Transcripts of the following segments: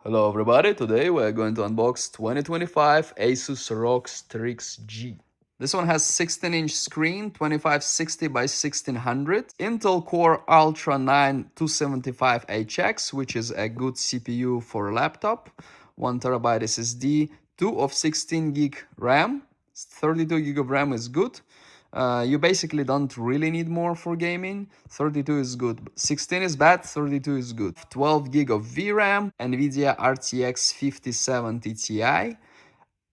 Hello everybody, today we're going to unbox 2025 ASUS ROG STRIX G. This one has 16-inch screen, 2560 by 1600, Intel Core Ultra 9 275HX, which is a good CPU for a laptop, 1TB SSD, 2 of 16 gig RAM, 32 gig of RAM is good. You basically don't really need more for gaming. 32 is good. 16 is bad, 32 is good. 12 gig of VRAM, NVIDIA RTX 5070 Ti.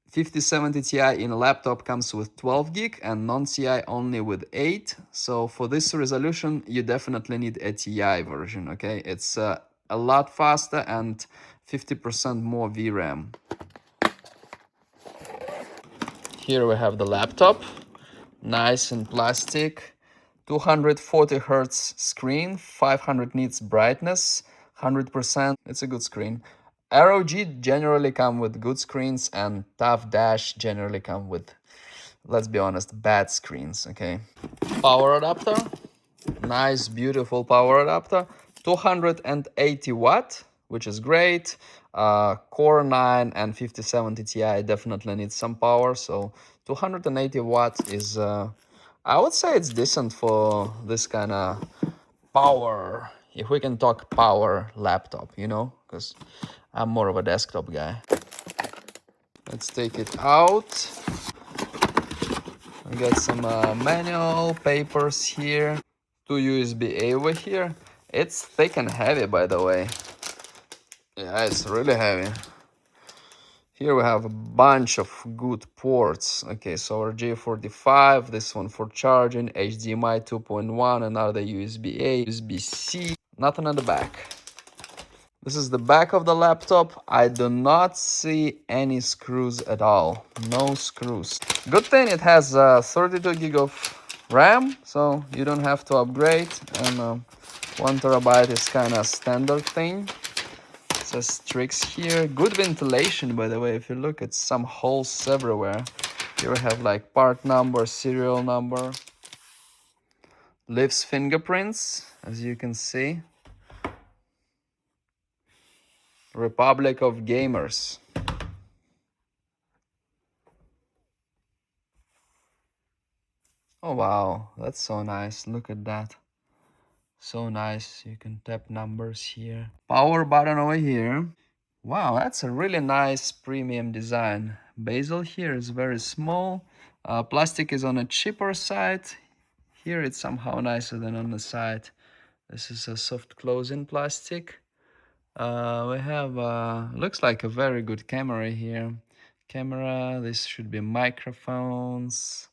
5070 Ti in a laptop comes with 12 gig and non-Ti only with 8. So for this resolution, you definitely need a Ti version, okay? It's a lot faster and 50% more VRAM. Here we have the laptop. Nice and plastic, 240 hertz screen, 500 nits brightness, 100%. It's a good screen. ROG generally come with good screens, and Tough Dash generally come with, let's be honest, bad screens. Okay. Power adapter, nice, beautiful power adapter, 280 watt, which is great. Core 9 and 5070 Ti definitely need some power, so 280 watt is, I would say it's decent for this kind of power, if we can talk power laptop, you know, because I'm more of a desktop guy. Let's take it out. We got some manual papers here. 2 USB-A over here. It's thick and heavy, by the way. Yeah, it's really heavy. Here we have a bunch of good ports. Okay, so our J45, this one for charging, HDMI 2.1, another USB-A, USB-C, nothing on the back. This is the back of the laptop. I do not see any screws at all. No screws. Good thing it has 32 gig of RAM, so you don't have to upgrade. And 1 TB is kind of standard thing. It says Strix here. Good ventilation, by the way. If you look at some holes everywhere. Here we have like part number, serial number. Leaves fingerprints, as you can see. Republic of Gamers. Oh wow, that's so nice. Look at that. So nice. You can tap numbers here. Power button over here. Wow, that's a really nice premium design. Bezel here is very small. Plastic is on a cheaper side. Here it's somehow nicer than on the side. This is a soft closing plastic. We have, looks like a very good camera here. Camera, this should be microphones.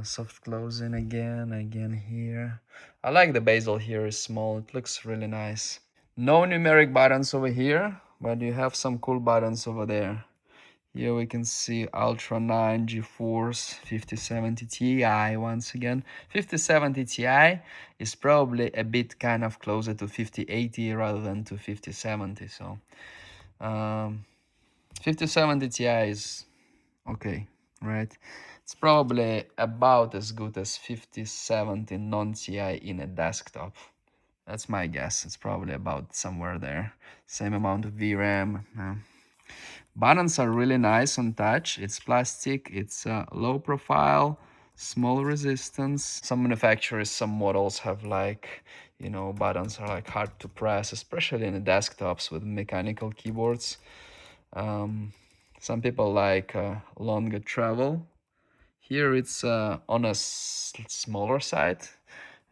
Soft closing again here. I like the bezel here is small. It looks really nice. No numeric buttons over here, but you have some cool buttons over there. Here we can see Ultra 9 GeForce 5070 Ti once again. 5070 Ti is probably a bit kind of closer to 5080 rather than to 5070. So 5070 Ti is okay, right? It's probably about as good as 5070 non-Ti in a desktop. That's my guess. It's probably about somewhere there. Same amount of VRAM. Buttons are really nice on touch. It's plastic, it's low profile, small resistance. Some manufacturers, some models have like, you know, buttons are like hard to press, especially in the desktops with mechanical keyboards. Some people like longer travel. Here it's on a smaller side.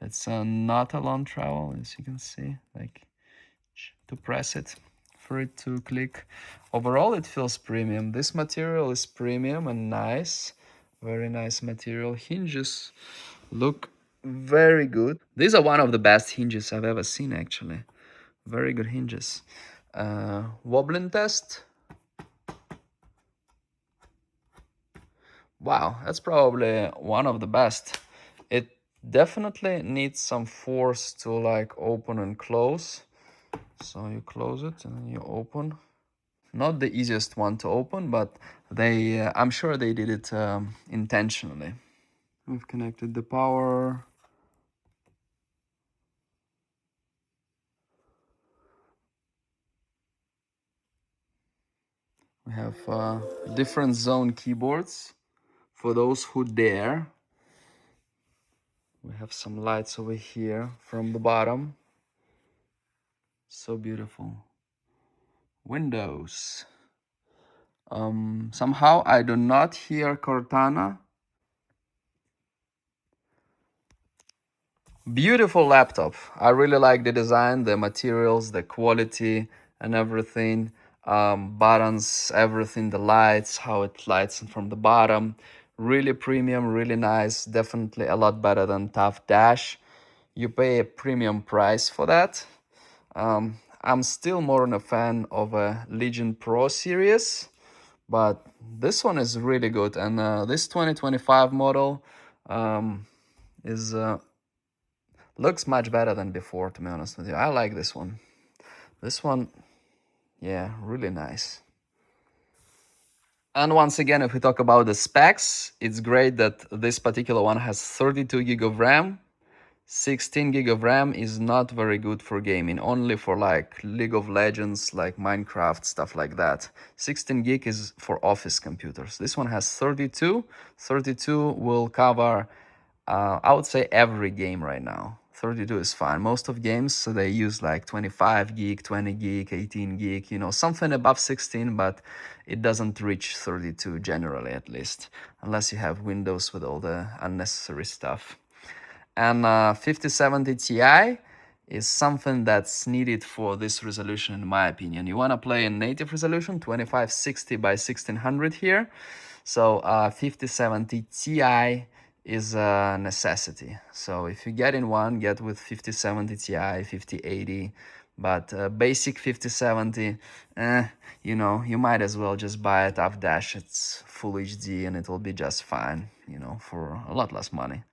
It's not a long travel, as you can see, like to press it, for it to click. Overall, it feels premium. This material is premium and nice. Very nice material. Hinges look very good. These are one of the best hinges I've ever seen, actually. Very good hinges. Wobbling test. Wow, that's probably one of the best. It definitely needs some force to like open and close. So you close it and then you open. Not the easiest one to open, but they, I'm sure they did it intentionally. We've connected the power. We have different zone keyboards for those who dare. We have some lights over here from the bottom. So beautiful. Windows. Somehow I do not hear Cortana. Beautiful laptop. I really like the design, the materials, the quality and everything. Buttons, everything, the lights, how it lights from the bottom. Really premium, really nice. Definitely a lot better than Tough Dash. You pay a premium price for that. I'm still more on a fan of a Legion Pro series, but this one is really good. And this 2025 model is looks much better than before, to be honest with you. I like this one. This one, yeah, really nice. And once again, if we talk about the specs, it's great that this particular one has 32 gig of RAM. 16 gig of RAM is not very good for gaming, only for like League of Legends, like Minecraft, stuff like that. 16 gig is for office computers. This one has 32. 32 will cover, I would say, every game right now. 32 is fine. Most of games, so they use like 25 gig, 20 gig, 18 gig, you know, something above 16, but it doesn't reach 32 generally, at least, unless you have Windows with all the unnecessary stuff. And 5070 Ti is something that's needed for this resolution, in my opinion. You want to play in native resolution, 2560 by 1600 here. So 5070 Ti is a necessity. So if you get in one, get with 5070 Ti, 5080. But basic 5070, you know, you might as well just buy a Tough Dash. It's full HD and it will be just fine, you know, for a lot less money.